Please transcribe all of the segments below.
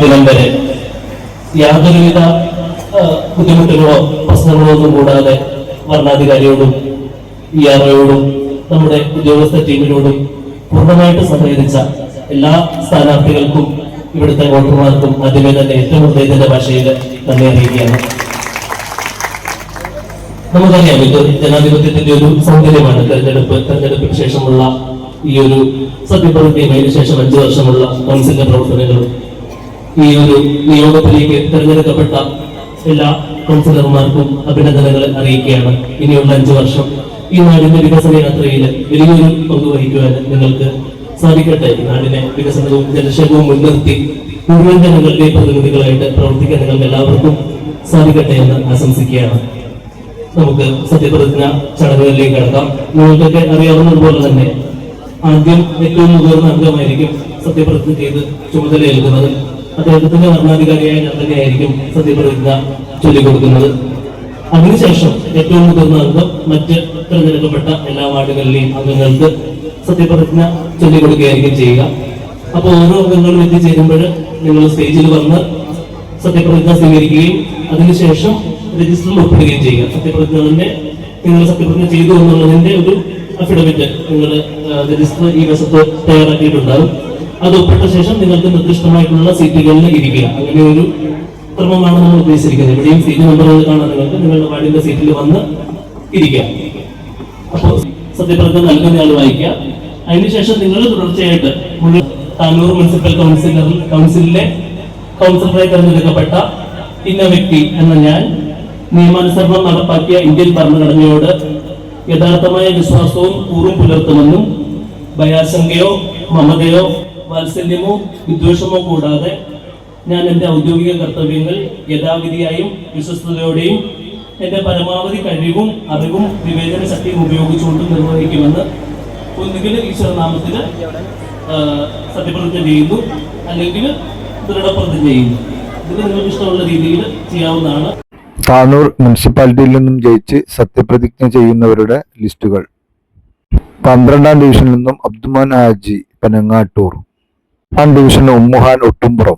ദിനം വരെ യാതൊരുവിധ ബുദ്ധിമുട്ടുകളോ പ്രശ്നങ്ങളോ ഒന്നും കൂടാതെ ഭരണാധികാരിയോടും EROയോടും നമ്മുടെ ഉദ്യോഗസ്ഥ ടീമിനോടും പൂർണ്ണമായിട്ട് സഹകരിച്ച എല്ലാ സ്ഥാനാർത്ഥികൾക്കും ഇവിടുത്തെ വോട്ടർമാർക്കും ആദ്യമേ തന്നെ ഏറ്റവും ഹൃദയത്തിന്റെ ഭാഷയിൽ നന്ദി അറിയിക്കുകയാണ്. നമുക്കറിയാം, ഇത് ജനാധിപത്യത്തിന്റെ ഒരു സൗന്ദര്യമാണ്. തെരഞ്ഞെടുപ്പിന് ശേഷമുള്ള ഈ ഒരു സത്യപ്രതിജ്ഞയും അതിനുശേഷം 5 വർഷമുള്ള കൗൺസിലിന്റെ പ്രവർത്തനങ്ങളും ഈ ഒരു നിയോഗത്തിലേക്ക് തെരഞ്ഞെടുക്കപ്പെട്ട എല്ലാ കൗൺസിലർമാർക്കും അഭിനന്ദനങ്ങൾ അറിയിക്കുകയാണ്. ഇനിയുള്ള 5 വർഷം ഈ നാടിന്റെ വികസന യാത്രയിൽ വലിയൊരു പങ്ക് വഹിക്കുവാൻ നിങ്ങൾക്ക് സാധിക്കട്ടെ. നാടിനെ വികസനവും ജനക്ഷേമവും മുൻനിർത്തി മുഴുവൻ ജനങ്ങളുടെ പ്രതിനിധികളായിട്ട് പ്രവർത്തിക്കാൻ നിങ്ങൾക്ക് എല്ലാവർക്കും സാധിക്കട്ടെ എന്ന് ആശംസിക്കുകയാണ്. നമുക്ക് സത്യപ്രതിജ്ഞ ചടങ്ങുകളിലേക്ക് കടക്കാം. നിങ്ങൾക്കൊക്കെ അറിയാവുന്നതുപോലെ തന്നെ ആദ്യം ഏറ്റവും മുതിർന്ന അംഗമായിരിക്കും സത്യപ്രതിജ്ഞ ചെയ്ത് ചുമതലയേൽക്കുന്നത്. അദ്ദേഹത്തിന്റെ ഭരണാധികാരിയായ ഞാൻ തന്നെയായിരിക്കും സത്യപ്രതിജ്ഞ ചൊല്ലിക്കൊടുക്കുന്നത്. അതിനുശേഷം ഏറ്റവും മുതിർന്ന അംഗം മറ്റ് തിരഞ്ഞെടുക്കപ്പെട്ട എല്ലാ വാർഡുകളിലെയും അംഗങ്ങൾക്ക് സത്യപ്രതിജ്ഞ ചൊല്ലിക്കൊടുക്കുകയായിരിക്കും ചെയ്യുക. അപ്പോൾ ഓരോ അംഗങ്ങളും എത്തിച്ചേരുമ്പോൾ നിങ്ങൾ സ്റ്റേജിൽ വന്ന് സത്യപ്രതിജ്ഞ സ്വീകരിക്കുകയും അതിനുശേഷം രജിസ്റ്ററിൽ ഒപ്പിടുകയും ചെയ്യുക. സത്യപ്രതിജ്ഞ നിങ്ങൾ സത്യപ്രതിജ്ഞ ചെയ്തു എന്നുള്ളതിന്റെ ഒരു അഫിഡവിറ്റ് നിങ്ങൾ രജിസ്റ്റർ ഈ വശത്ത് തയ്യാറാക്കിയിട്ടുണ്ടാകും. അത് ഒപ്പിട്ട ശേഷം നിങ്ങൾക്ക് നിർദ്ദിഷ്ടമായിട്ടുള്ള സീറ്റുകളിൽ ഇരിക്കുക. അങ്ങനെ ഒരു ക്രമമാണ് നമ്മൾ ഉദ്ദേശിച്ചിരിക്കുന്നത്. എവിടെയും സീറ്റ് നമ്പറുകൾ കാണാൻ നിങ്ങൾക്ക് നിങ്ങളുടെ വാർഡിന്റെ സീറ്റിൽ വന്ന് ഇരിക്കുക. അപ്പോൾ സത്യപ്രതിജ്ഞ നൽകുന്നയാൾ വായിക്കുക. അതിനുശേഷം നിങ്ങൾ തുടർച്ചയായിട്ട് താനൂർ മുനിസിപ്പൽ കൗൺസിലിലെ കൗൺസിലറായി തെരഞ്ഞെടുക്കപ്പെട്ട ഇന്ന വ്യക്തി എന്ന ഞാൻ നിയമാനുസരണം നടപ്പാക്കിയ ഇന്ത്യൻ ഭരണഘടനയോട് യഥാർത്ഥമായ വിശ്വാസവും കൂറും പുലർത്തുമെന്നും ഭയാശങ്കയോ മമതയോ വാത്സല്യമോ വിദ്വേഷമോ കൂടാതെ ഞാൻ എൻ്റെ ഔദ്യോഗിക കർത്തവ്യങ്ങൾ യഥാവിധിയായും വിശ്വസ്തയോടെയും എൻ്റെ പരമാവധി കഴിവും അറിവും വിവേചന ശക്തിയും ഉപയോഗിച്ചുകൊണ്ട് നിർവഹിക്കുമെന്ന് ഒന്നുകിൽ ഈശ്വരനാമത്തിൽ സത്യപ്രതിജ്ഞ ചെയ്യുന്നു, അല്ലെങ്കിൽ ദൃഢപ്രതിജ്ഞ ചെയ്യുന്നു. ഇത് നിങ്ങൾക്ക് ഇഷ്ടമുള്ള രീതിയിൽ ചെയ്യാവുന്നതാണ്. താനൂർ മുനിസിപ്പാലിറ്റിയിൽ നിന്നും ജയിച്ച് സത്യപ്രതിജ്ഞ ചെയ്യുന്നവരുടെ ലിസ്റ്റുകൾ: 12ാം ഡിവിഷനിൽ നിന്നും അബ്ദുമാൻ ഹാജി പനങ്ങാട്ടൂർ, 2ാം division Ummuhan Ottumpuram,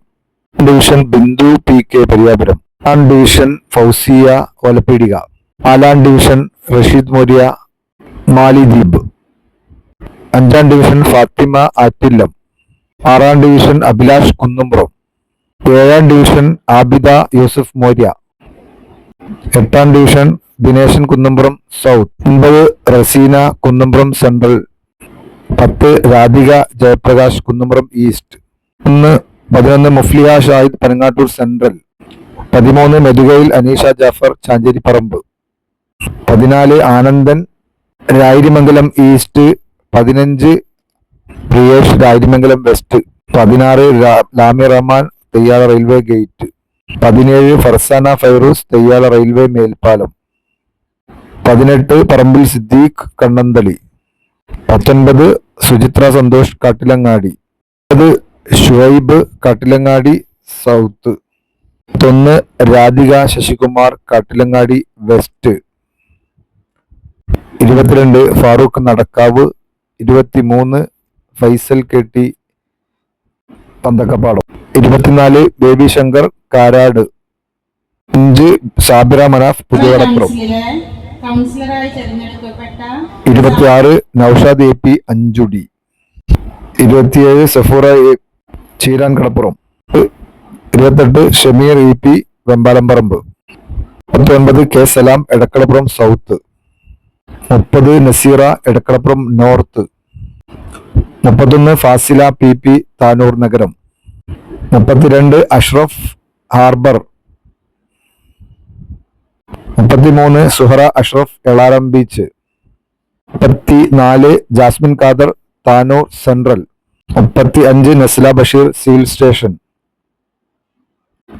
division Bindu PK Pariyapuram, 2ാം ഡിവിഷൻ ഫൗസിയ വലപ്പീടിക, 4ാം ഡിവിഷൻ റഷീദ് മോരിയ മാലിദ്വീപ്, 5ാം ഡിവിഷൻ ഫാത്തിമ ആറ്റില്ലം, 6ാം ഡിവിഷൻ അഭിലാഷ് കുന്നുംപുറം, 7ാം ഡിവിഷൻ ആബിദ യൂസഫ് മോര്യ, 8ാം division Dineshan Kunnumpuram south, 9 Raseena Kunnumpuram central, 10 Radhika Jayaprakash Kunnumpuram east, 11 Mufliya Shahid Panangattur central, 13 മെതുകയിൽ Aneesha Jafar Chancheriparamb, 14 Anandan Rayirimangalam east, 15 Priyesh Rayirimangalam west, 16 ലാമി Rahman Theyyala railway gate, 17 Farsana Fairoos Theyyala railway മേൽപ്പാലം, 18 പറമ്പിൽ Siddique Kannanthali, 19 Suchitra Santhosh Kattilangadi, 20 Shuhaib Kattilangadi south, 21 Radhika Sasikumar Kattilangadi west, 22 Farooq Nadakkavu, 23 Faisal KT Panthakkapadam, 24 Baby Shankar Karad, 5 Sabira Manaf Puthiyavadappuram, 26 Noushad AP Anchudi, 27 Safoora Cheeran Kadappuram, 28 Shameer EP Vembalamparamb, 19 K Salam Edakkalappuram south, 30 Naseera Edakkalappuram north, 31 Fasila PP Tanur നഗരം, 32 Ashraf harbour, 33 Suhara Ashraf Elaram beach, 34 Jasmin Khader Tanur central, 35 Nasla Basheer civil station,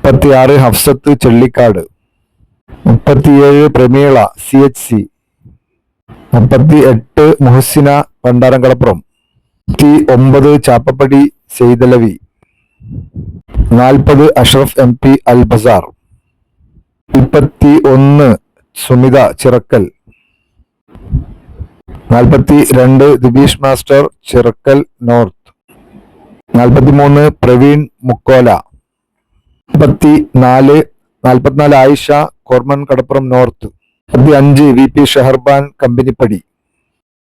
36 Hafsath Chellikkad, 37 Prameela CHC, 38 Muhasina Pandaramkalappuram, 39 Chappappadi Saidalavi, 40 Ashraf MP Al Bazar, 41 Sumitha Chirakkal, 42 Dibeesh master Chirakkal north, 43 Praveen Mukkola, 44 Ayisha Korman Kadappuram north. 45 VP Shaharban Companypady.